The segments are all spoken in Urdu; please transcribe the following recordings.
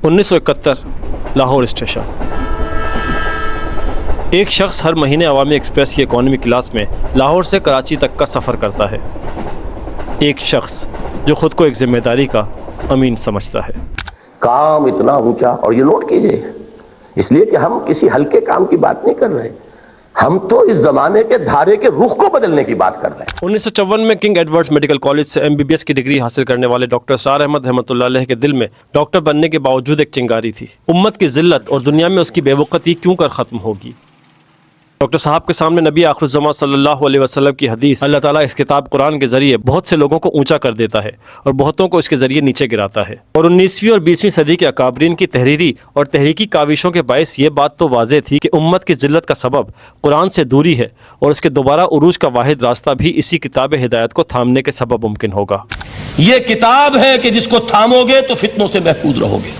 1971 لاہور اسٹیشن۔ ایک شخص ہر مہینے عوامی ایکسپریس کی اکانومی کلاس میں لاہور سے کراچی تک کا سفر کرتا ہے۔ ایک شخص جو خود کو ایک ذمہ داری کا امین سمجھتا ہے۔ کام اتنا اونچا، اور یہ نوٹ کیجئے، اس لیے کہ ہم کسی ہلکے کام کی بات نہیں کر رہے، ہم تو اس زمانے کے دھارے کے رخ کو بدلنے کی بات کر رہے ہیں۔ 1954 میں کنگ ایڈورڈز میڈیکل کالج سے MBBS کی ڈگری حاصل کرنے والے ڈاکٹر سار احمد رحمۃ اللہ علیہ کے دل میں ڈاکٹر بننے کے باوجود ایک چنگاری تھی، امت کی ذلت اور دنیا میں اس کی بے وقتی کیوں کر ختم ہوگی۔ ڈاکٹر صاحب کے سامنے نبی آخر الزماں صلی اللہ علیہ وسلم کی حدیث اللہ تعالیٰ اس کتاب قرآن کے ذریعے بہت سے لوگوں کو اونچا کر دیتا ہے اور بہتوں کو اس کے ذریعے نیچے گراتا ہے، اور 19ویں اور 20ویں صدی کے اکابرین کی تحریری اور تحریکی کاوشوں کے باعث یہ بات تو واضح تھی کہ امت کی ذلت کا سبب قرآن سے دوری ہے، اور اس کے دوبارہ عروج کا واحد راستہ بھی اسی کتاب ہدایت کو تھامنے کے سبب ممکن ہوگا۔ یہ کتاب ہے کہ جس کو تھامو گے تو فتنوں سے محفوظ رہو گے۔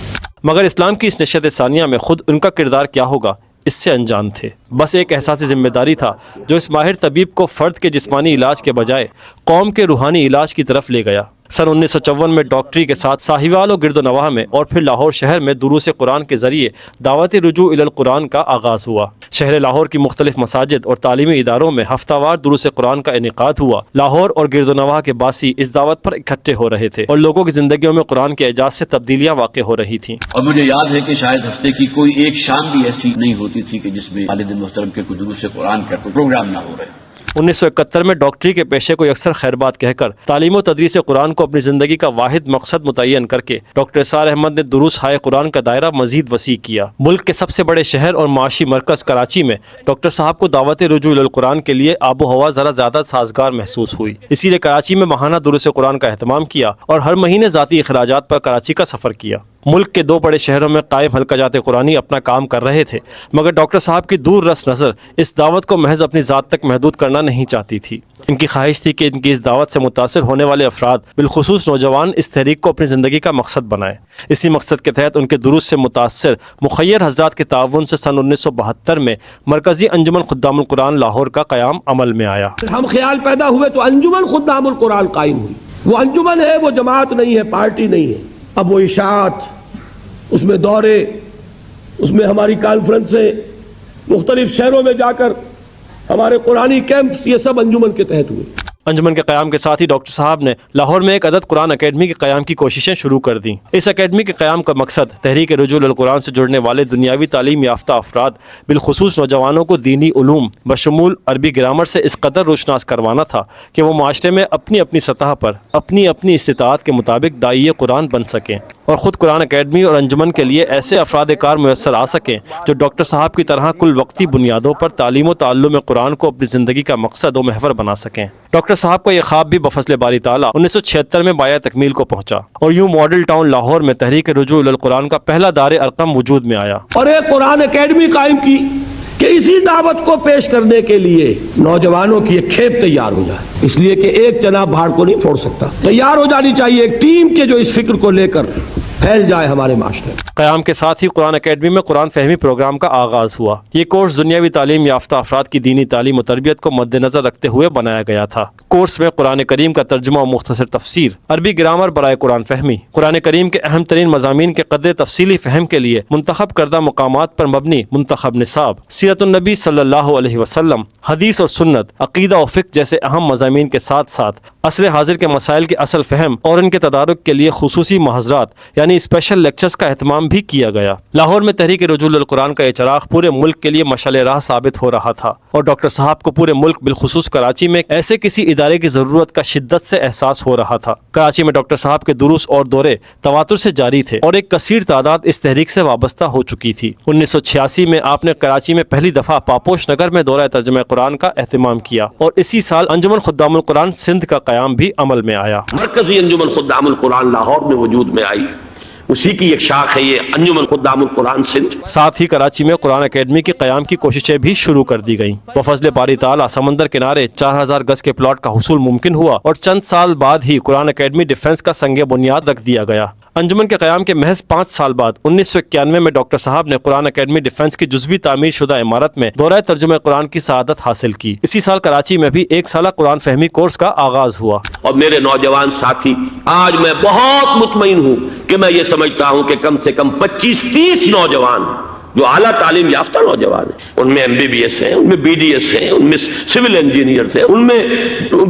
مگر اسلام کی اس نشست ثانیہ میں خود ان کا کردار کیا ہوگا اس سے انجان تھے۔ بس ایک احساس ذمہ داری تھا جو اس ماہر طبیب کو فرد کے جسمانی علاج کے بجائے قوم کے روحانی علاج کی طرف لے گیا۔ سن 1954 میں ڈاکٹری کے ساتھ ساہیوال و گرد و نواح میں اور پھر لاہور شہر میں دروس قرآن کے ذریعے دعوت رجوع الی القرآن کا آغاز ہوا۔ شہر لاہور کی مختلف مساجد اور تعلیمی اداروں میں ہفتہ وار دروس قرآن کا انعقاد ہوا۔ لاہور اور گرد و نواح کے باسی اس دعوت پر اکٹھے ہو رہے تھے اور لوگوں کی زندگیوں میں قرآن کے اعجاز سے تبدیلیاں واقع ہو رہی تھیں۔ اور مجھے یاد ہے کہ شاید ہفتے کی کوئی ایک شام بھی ایسی نہیں ہوتی تھی کہ جس میں والد محترم کے کوئی دروس قرآن کا کوئی پروگرام نہ ہو رہے۔ 1971 میں ڈاکٹری کے پیشے کو یکسر خیر بات کہہ کر تعلیم و تدریس قرآن کو اپنی زندگی کا واحد مقصد متعین کر کے ڈاکٹر سار احمد نے دروس ہائے قرآن کا دائرہ مزید وسیع کیا۔ ملک کے سب سے بڑے شہر اور معاشی مرکز کراچی میں ڈاکٹر صاحب کو دعوت رجوع الی القرآن کے لیے آب و ہوا ذرا زیادہ سازگار محسوس ہوئی، اسی لیے کراچی میں ماہانہ دروس قرآن کا اہتمام کیا اور ہر مہینے ذاتی اخراجات پر کراچی کا سفر کیا۔ ملک کے دو بڑے شہروں میں قائم حلقہ جات قرآنی اپنا کام کر رہے تھے، مگر ڈاکٹر صاحب کی دور رس نظر اس دعوت کو محض اپنی ذات تک محدود کرنا نہیں چاہتی تھی۔ ان کی خواہش تھی کہ ان کی اس دعوت سے متاثر ہونے والے افراد بالخصوص نوجوان اس تحریک کو اپنی زندگی کا مقصد بنائیں۔ اسی مقصد کے تحت ان کے دروس سے متاثر مخیر حضرات کے تعاون سے سن 1972 میں مرکزی انجمن خدام القرآن لاہور کا قیام عمل میں آیا۔ ہم خیال پیدا ہوئے تو انجمن خدام القرآن قائم ہوئی۔ وہ انجمن ہے، وہ جماعت نہیں ہے، پارٹی نہیں ہے۔ اب وہ اشاعت، اس میں دورے، اس میں ہماری کانفرنسیں، مختلف شہروں میں جا کر ہمارے قرآنی کیمپس، یہ سب انجمن کے تحت ہوئے۔ انجمن کے قیام کے ساتھ ہی ڈاکٹر صاحب نے لاہور میں ایک عدد قرآن اکیڈمی کے قیام کی کوششیں شروع کر دیں۔ اس اکیڈمی کے قیام کا مقصد تحریک رجوع الی القرآن سے جڑنے والے دنیاوی تعلیم یافتہ افراد بالخصوص نوجوانوں کو دینی علوم بشمول عربی گرامر سے اس قدر روشناس کروانا تھا کہ وہ معاشرے میں اپنی اپنی سطح پر اپنی اپنی استطاعت کے مطابق داعی قرآن بن سکیں، اور خود قرآن اکیڈمی اور انجمن کے لیے ایسے افراد کار میسر آ سکیں جو ڈاکٹر صاحب کی طرح کل وقتی بنیادوں پر تعلیم و تعلم قرآن کو اپنی زندگی کا مقصد و محور بنا سکیں۔ ڈاکٹر صاحب کا یہ خواب بھی بفضل باری تعالیٰ 1976 میں بایہ تکمیل کو پہنچا، اور یوں ماڈل ٹاؤن لاہور میں تحریک رجوع الی القرآن کا پہلا دار ارقم وجود میں آیا، اور ایک قرآن اکیڈمی قائم کی کہ اسی دعوت کو پیش کرنے کے لیے نوجوانوں کی ایک کھیپ تیار ہو جائے، اس لیے کہ ایک جناب بھاڑ کو نہیں پھوڑ سکتا، تیار ہو جانی چاہیے ایک ٹیم کے جو اس فکر کو لے کر پھیل جائے ہمارے معاشرے۔ قیام کے ساتھ ہی قرآن اکیڈمی میں قرآن فہمی پروگرام کا آغاز ہوا۔ یہ کورس دنیاوی تعلیم یافتہ افراد کی دینی تعلیم و تربیت کو مد نظر رکھتے ہوئے بنایا گیا تھا۔ کورس میں قرآن کریم کا ترجمہ و مختصر تفسیر، عربی گرامر برائے قرآن فہمی، قرآن کریم کے اہم ترین مضامین کے قدر تفصیلی فہم کے لیے منتخب کردہ مقامات پر مبنی منتخب نصاب، سیرت النبی صلی اللہ علیہ وسلم، حدیث اور سنت، عقیدہ و فقہ جیسے اہم مضامین کے ساتھ ساتھ عصر حاضر کے مسائل کے اصل فہم اور ان کے تدارک کے لیے خصوصی محاضرات یعنی اسپیشل لیکچرز کا اہتمام بھی کیا گیا۔ لاہور میں تحریک رجوع الی القرآن کا یہ چراغ پورے ملک کے لیے مشعل راہ ثابت ہو رہا تھا، اور ڈاکٹر صاحب کو پورے ملک بالخصوص کراچی میں ایسے کسی ادارے کی ضرورت کا شدت سے احساس ہو رہا تھا۔ کراچی میں ڈاکٹر صاحب کے دروس اور دورے تواتر سے جاری تھے اور ایک کثیر تعداد اس تحریک سے وابستہ ہو چکی تھی۔ 1986 میں آپ نے کراچی میں پہلی دفعہ پاپوش نگر میں دورہ ترجمہ قرآن کا اہتمام کیا، اور اسی سال انجمن خدام القرآن سندھ کا قیام بھی عمل میں آیا۔ مرکزی انجمن خدام القرآن لاہور میں وجود میں آئی، اسی کی ایک شاخ ہے یہ انجمن خدام القرآن سندھ۔ ساتھ ہی کراچی میں قرآن اکیڈمی کے قیام کی کوششیں بھی شروع کر دی گئیں۔ بفضل باری تعالیٰ سمندر کنارے 4000 گز کے پلاٹ کا حصول ممکن ہوا، اور چند سال بعد ہی قرآن اکیڈمی ڈیفنس کا سنگ بنیاد رکھ دیا گیا۔ انجمن کے قیام کے محض 5 سال بعد 1991 میں ڈاکٹر صاحب نے قرآن اکیڈمی ڈیفنس کی جزوی تعمیر شدہ عمارت میں دورہ ترجمہ قرآن کی سعادت حاصل کی۔ اسی سال کراچی میں بھی 1 سالہ قرآن فہمی کورس کا آغاز ہوا۔ اور میرے نوجوان ساتھی، آج میں بہت مطمئن ہوں کہ میں یہ سمجھ سمجھتا ہوں کہ کم سے کم 25-30 نوجوان جو اعلیٰ تعلیم یافتہ نوجوان ہیں، ان میں MBBS ہیں، ان میں BDS ہیں، ان میں سول انجینئرز ہیں، ان میں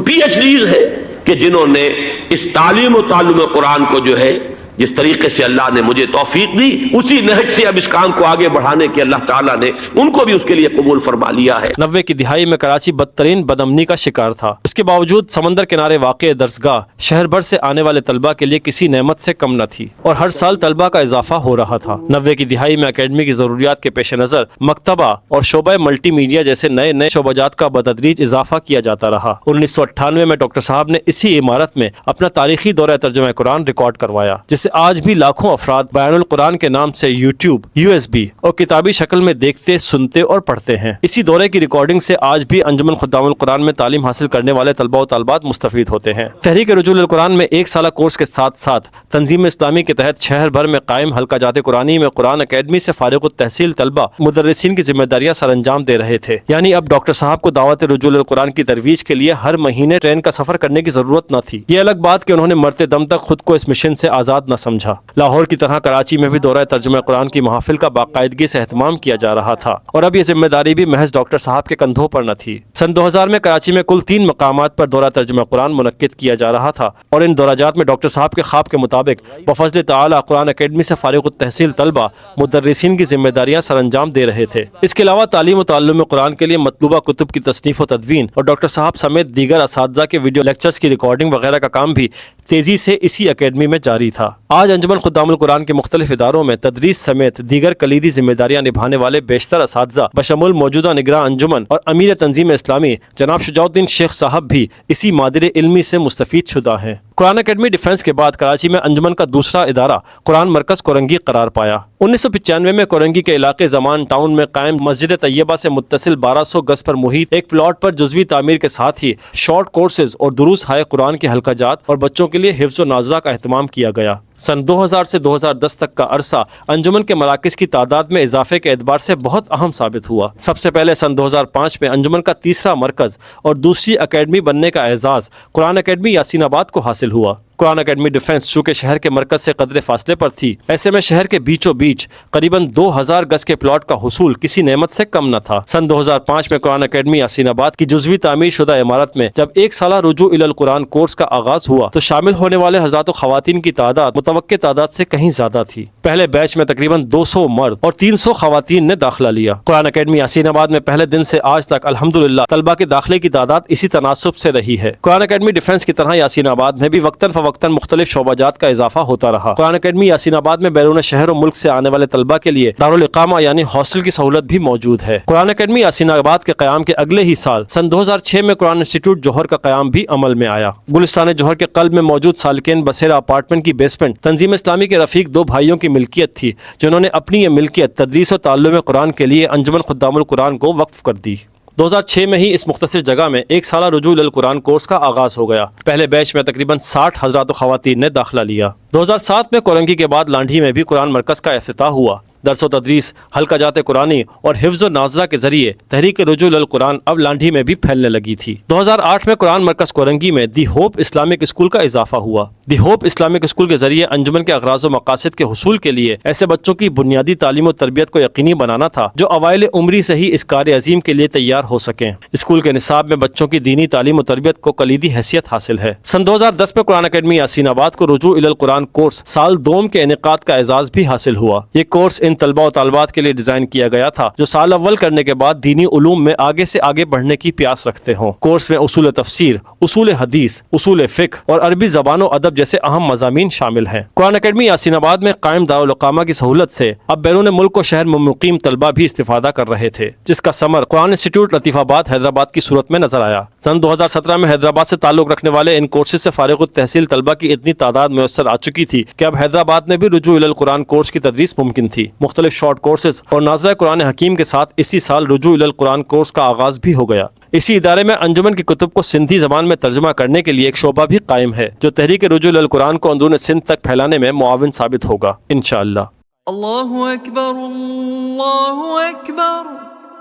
PhDs ہیں، کہ جنہوں نے اس تعلیم و تعلم قرآن کو جو ہے جس طریقے سے اللہ نے مجھے توفیق دی، اسی نہج سے اب اس کام کو آگے بڑھانے کے اللہ تعالیٰ نے ان کو بھی اس کے لیے قبول فرما لیا ہے۔ 90 کی دہائی میں کراچی بدترین بدامنی کا شکار تھا، اس کے باوجود سمندر کنارے واقع درسگاہ شہر بھر سے آنے والے طلبہ کے لیے کسی نعمت سے کم نہ تھی، اور ہر سال طلبہ کا اضافہ ہو رہا تھا۔ 90 کی دہائی میں اکیڈمی کی ضروریات کے پیش نظر مکتبہ اور شعبہ ملٹی میڈیا جیسے نئے شعبہ جات کا بتدریج اضافہ کیا جاتا رہا۔ 1998 میں ڈاکٹر صاحب نے اسی عمارت میں اپنا تاریخی دورہ ترجمہ قرآن ریکارڈ کروایا، جسے آج بھی لاکھوں افراد بیان القرآن کے نام سے YouTube، USB اور کتابی شکل میں دیکھتے، سنتے اور پڑھتے ہیں۔ اسی دورے کی ریکارڈنگ سے آج بھی انجمن خدام القرآن میں تعلیم حاصل کرنے والے طلبہ و طالبات مستفید ہوتے ہیں۔ تحریک رجوع القرآن میں 1 سالہ کورس کے ساتھ ساتھ تنظیم اسلامی کے تحت شہر بھر میں قائم حلقہ جات قرآنی میں قرآن اکیڈمی سے فارغ التحصیل طلبہ مدرسین کی ذمہ داریاں سر انجام دے رہے تھے، یعنی اب ڈاکٹر صاحب کو دعوت رجوع القرآن کی ترویج کے لیے ہر مہینے ٹرین کا سفر کرنے کی ضرورت نہ تھی۔ یہ الگ بات کہ انہوں نے مرتے دم تک خود کو اس مشن سے آزاد نہ سمجھا۔ لاہور کی طرح کراچی میں بھی دورہ ترجمہ قرآن کی محافل کا باقاعدگی سے اہتمام کیا جا رہا تھا، اور اب یہ ذمہ داری بھی محض ڈاکٹر صاحب کے کندھوں پر نہ تھی۔ سن 2000 میں کراچی میں کل 3 مقامات پر دورہ ترجمہ قرآن منعقد کیا جا رہا تھا، اور ان دورہ جات میں ڈاکٹر صاحب کے خواب کے مطابق بفضل تعالی قرآن اکیڈمی سے فارغ التحصیل طلبہ مدرسین کی ذمہ داریاں سر انجام دے رہے تھے۔ اس کے علاوہ تعلیم و تعلم قرآن کے لیے مطلوبہ کتب کی تصنیف و تدوین اور ڈاکٹر صاحب سمیت دیگر اساتذہ کے ویڈیو لیکچرز کی ریکارڈنگ وغیرہ کا کام بھی تیزی سے اسی اکیڈمی میں جاری تھا۔ آج انجمن خدام القرآن کے مختلف اداروں میں تدریس سمیت دیگر کلیدی ذمہ داریاں نبھانے والے بیشتر اساتذہ بشمول موجودہ نگراں انجمن اور امیر تنظیم اسلامی جناب شجاع الدین شیخ صاحب بھی اسی مادر علمی سے مستفید شدہ ہیں۔ قرآن اکیڈمی ڈیفنس کے بعد کراچی میں انجمن کا دوسرا ادارہ قرآن مرکز کورنگی قرار پایا۔ 1995 میں کورنگی کے علاقے زمان ٹاؤن میں قائم مسجد طیبہ سے متصل 1200 گز پر محیط ایک پلاٹ پر جزوی تعمیر کے ساتھ ہی شارٹ کورسز اور دروس ہائے قرآن کے حلقہ جات اور بچوں کے لیے حفظ و ناظرہ کا اہتمام کیا گیا۔ سن 2000 سے 2010 تک کا عرصہ انجمن کے مراکز کی تعداد میں اضافے کے اعتبار سے بہت اہم ثابت ہوا۔ سب سے پہلے سن 2005 میں انجمن کا تیسرا مرکز اور دوسری اکیڈمی بننے کا اعزاز قرآن اکیڈمی یاسین آباد کو حاصل ہوا۔ قرآن اکیڈمی ڈیفنس چونکہ شہر کے مرکز سے قدرے فاصلے پر تھی، ایسے میں شہر کے بیچوں بیچ قریباً 2000 گز کے پلاٹ کا حصول کسی نعمت سے کم نہ تھا۔ سن 2005 میں قرآن اکیڈمی یاسین آباد کی جزوی تعمیر شدہ عمارت میں جب 1 سالہ رجوع الی القرآن کورس کا آغاز ہوا تو شامل ہونے والے حضرات و خواتین کی تعداد متوقع تعداد سے کہیں زیادہ تھی۔ پہلے بیچ میں تقریباً 200 مرد اور 300 خواتین نے داخلہ لیا۔ قرآن اکیڈمی یاسین آباد میں پہلے دن سے آج تک الحمدللہ طلبہ کے داخلے کی تعداد اسی تناسب سے رہی ہے۔ قرآن اکیڈمی ڈیفنس کی طرح یاسین آباد میں بھی وقتاً فوقتاً مختلف شعبہ جات کا اضافہ ہوتا رہا۔ قرآن اکیڈمی یاسین آباد میں بیرون شہر و ملک سے آنے والے طلبہ کے لیے دارالاقامہ یعنی ہاسٹل کی سہولت بھی موجود ہے۔ قرآن اکیڈمی یاسین آباد کے قیام کے اگلے ہی سال سن 2006 میں قرآن انسٹیٹیوٹ جوہر کا قیام بھی عمل میں آیا۔ گلستان جوہر کے قلب میں موجود سالکین بسیرا اپارٹمنٹ کی بیسمنٹ تنظیم اسلامی کے رفیق 2 بھائیوں کی ملکیت تھی، جنہوں نے اپنی یہ ملکیت تدریس و تعلم قرآن کے لیے انجمن خدام القرآن کو وقف کر دی۔ 2006 میں ہی اس مختصر جگہ میں 1 سالہ رجوع الی القرآن کورس کا آغاز ہو گیا۔ پہلے بیچ میں تقریباً 60 حضرات و خواتین نے داخلہ لیا۔ 2007 میں کورنگی کے بعد لانڈھی میں بھی قرآن مرکز کا افتتاح ہوا۔ درس و تدریس، حلقہ جات قرآنی اور حفظ و ناظرہ کے ذریعے تحریک رجوع الی القرآن اب لانڈھی میں بھی پھیلنے لگی تھی۔ 2008 میں قرآن مرکز کورنگی میں دی ہوپ اسلامک اسکول کا اضافہ ہوا۔ دی ہوپ اسلامک اسکول کے ذریعے انجمن کے اغراض و مقاصد کے حصول کے لیے ایسے بچوں کی بنیادی تعلیم و تربیت کو یقینی بنانا تھا جو اوائل عمری سے ہی اس کار عظیم کے لیے تیار ہو سکیں۔ اسکول کے نصاب میں بچوں کی دینی تعلیم و تربیت کو کلیدی حیثیت حاصل ہے۔ سن 2010 میں قرآن اکیڈمی یاسین آباد کو رجوع الی القرآن کورس سال دوم کے انعقاد کا اعزاز بھی حاصل ہوا۔ یہ کورس ان طلبہ و طالبات کے لیے ڈیزائن کیا گیا تھا جو سال اول کرنے کے بعد دینی علوم میں آگے سے آگے بڑھنے کی پیاس رکھتے ہوں۔ کورس میں اصول تفسیر، اصول حدیث، اصول فقہ اور عربی زبان و ادب جیسے اہم مضامین شامل ہیں۔ قرآن اکیڈمی یاسین آباد میں قائم دارالاقامہ کی سہولت سے اب بیرون ملک و شہر میں مقیم طلبہ بھی استفادہ کر رہے تھے، جس کا ثمر قرآن انسٹیٹیوٹ لطیف آباد حیدرآباد کی صورت میں نظر آیا۔ سن 2017 میں حیدرآباد سے تعلق رکھنے والے ان کورسز سے فارغ التحصیل طلبہ کی اتنی تعداد میسر آ چکی تھی کہ اب حیدرآباد میں بھی رجوع الی القرآن کورس کی تدریس ممکن تھی۔ مختلف شارٹ کورسز اور ناظرہ قرآن حکیم کے ساتھ اسی سال رجوع الی القرآن کورس کا آغاز بھی ہو گیا۔ اسی ادارے میں انجمن کی کتب کو سندھی زبان میں ترجمہ کرنے کے لیے ایک شعبہ بھی قائم ہے جو تحریک رجوع الی القرآن کو اندرون سندھ تک پھیلانے میں معاون ثابت ہوگا انشاءاللہ۔ اللہ اکبر، اللہ اکبر۔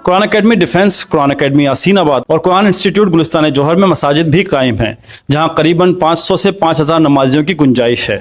قرآن اکیڈمی ڈیفنس، قرآن اکیڈمی یاسین آباد اور قرآن انسٹیٹیوٹ گلستان جوہر میں مساجد بھی قائم ہیں جہاں قریباً 500 سے 5000 نمازیوں کی گنجائش ہے۔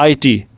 IT,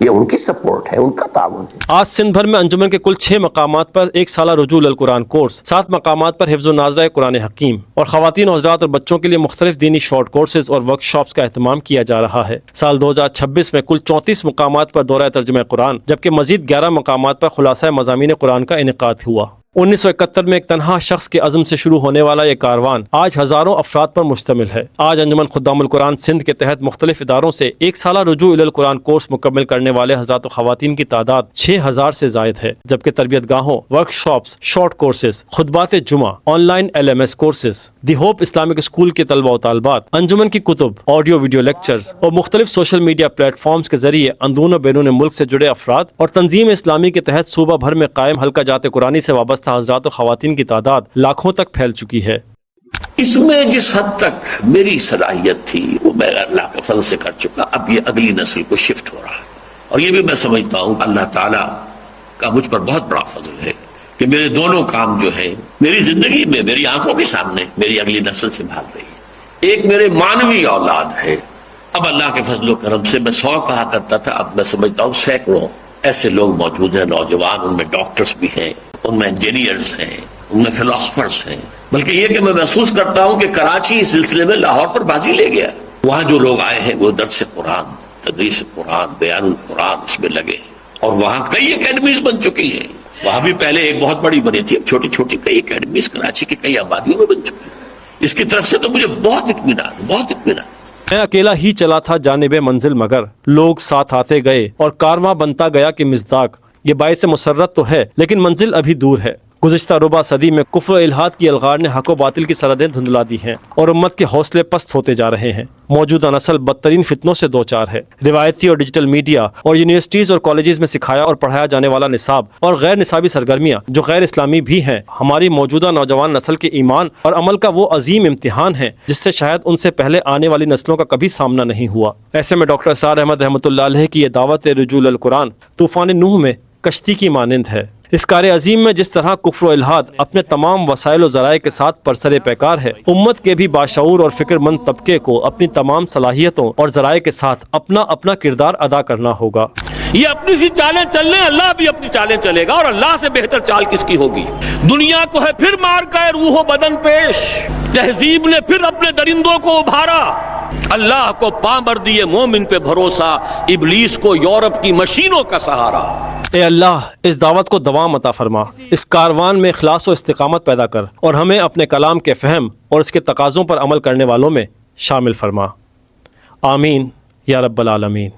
یہ ان کی سپورٹ ہے، ان کا تعاون ہے۔ آج سندھ بھر میں انجمن کے کل 6 مقامات پر ایک سالہ رجوع القرآن کورس، 7 مقامات پر حفظ و نازع قرآن حکیم اور خواتین و حضرات اور بچوں کے لیے مختلف دینی شارٹ کورسز اور ورک شاپس کا اہتمام کیا جا رہا ہے۔ سال 2026 میں کل 34 مقامات پر دورہ ترجمہ قرآن، جبکہ مزید 11 مقامات پر خلاصہ مضامین قرآن کا انعقاد ہوا۔ 1971 میں ایک تنہا شخص کے عزم سے شروع ہونے والا یہ کاروان آج ہزاروں افراد پر مشتمل ہے۔ آج انجمن خدام القرآن سندھ کے تحت مختلف اداروں سے ایک سالہ رجوع القرآن کورس مکمل کرنے والے حضرات و خواتین کی تعداد 6000 سے زائد ہے، جبکہ تربیت گاہوں، ورک شاپس، شارٹ کورسز، خطبات جمعہ، on line LMS courses, the hope Islamic school کے طلبہ و طالبات، انجمن کی کتب، آڈیو ویڈیو لیکچرز اور مختلف سوشل میڈیا پلیٹ فارمز کے ذریعے اندرون و بیرون ملک سے جڑے افراد اور تنظیم اسلامی کے تحت صوبہ بھر میں قائم حلقہ جات قرآنی سے وابستہ حضرات و خواتین کی تعداد لاکھوں تک پھیل چکی ہے۔ اس میں جس حد تک میری صلاحیت تھی وہ میں اللہ کے فضل سے کر چکا، اب یہ اگلی نسل کو شفٹ ہو رہا ہے، اور یہ بھی میں سمجھتا ہوں اللہ تعالیٰ کا مجھ پر بہت بڑا فضل ہے کہ میرے دونوں کام جو ہیں میری زندگی میں میری آنکھوں کے سامنے میری اگلی نسل سنبھال رہی ہے۔ ایک میرے مانوی اولاد ہے، اب اللہ کے فضل و کرم سے میں 100 کہا کرتا تھا، اب میں سمجھتا ہوں سینکڑوں ایسے لوگ موجود ہیں، نوجوان، ان میں ڈاکٹرز بھی ہیں، ان میں انجینئرز ہیں، ان میں فلاسفرز ہیں، بلکہ یہ کہ میں محسوس کرتا ہوں کہ کراچی اس سلسلے میں لاہور پر بازی لے گیا۔ وہاں جو لوگ آئے ہیں وہ درس قرآن، تدریس قرآن، بیان القرآن اس میں لگے، اور وہاں کئی اکیڈمیز بن چکی ہیں۔ وہاں بھی پہلے ایک بہت بڑی بنی تھی، اب چھوٹی چھوٹی کئی اکیڈمیز کراچی کی کئی آبادیوں میں بن چکی ہیں۔ اس کی طرف سے تو مجھے بہت اطمینان، بہت اطمینان۔ میں اکیلا ہی چلا تھا جانب منزل، مگر لوگ ساتھ آتے گئے اور کارواں بنتا گیا کہ مصداق۔ یہ باعث مسرت تو ہے لیکن منزل ابھی دور ہے۔ گزشتہ ربع صدی میں کفر و الحاد کی الغار نے حق و باطل کی سرحدیں دھندلا دی ہیں اور امت کے حوصلے پست ہوتے جا رہے ہیں۔ موجودہ نسل بدترین فتنوں سے دوچار ہے۔ روایتی اور ڈیجیٹل میڈیا اور یونیورسٹیز اور کالجز میں سکھایا اور پڑھایا جانے والا نصاب اور غیر نصابی سرگرمیاں جو غیر اسلامی بھی ہیں، ہماری موجودہ نوجوان نسل کے ایمان اور عمل کا وہ عظیم امتحان ہے جس سے شاید ان سے پہلے آنے والی نسلوں کا کبھی سامنا نہیں ہوا۔ ایسے میں ڈاکٹر اسرار احمد رحمۃ اللہ علیہ کی یہ دعوت رجوع القرآن طوفان نوح میں کشتی کی مانند ہے۔ اس کار عظیم میں جس طرح کفر و الحاد اپنے تمام وسائل و ذرائع کے ساتھ پرسر پیکار ہے، امت کے بھی باشعور اور فکر مند طبقے کو اپنی تمام صلاحیتوں اور ذرائع کے ساتھ اپنا اپنا کردار ادا کرنا ہوگا۔ یہ اپنی سی چالیں چل رہے ہیں، اللہ بھی اپنی چالیں چلے گا، اور اللہ سے بہتر چال کس کی ہوگی؟ دنیا کو ہے پھر مار کا روح و بدن پیش، تہذیب نے پھر اپنے درندوں کو ابھارا، اللہ کو پامر دیے مومن پہ بھروسہ، ابلیس کو یورپ کی مشینوں کا سہارا۔ اے اللہ، اس دعوت کو دوام عطا فرما، اس کاروان میں اخلاص و استقامت پیدا کر اور ہمیں اپنے کلام کے فہم اور اس کے تقاضوں پر عمل کرنے والوں میں شامل فرما۔ آمین یا رب العالمین۔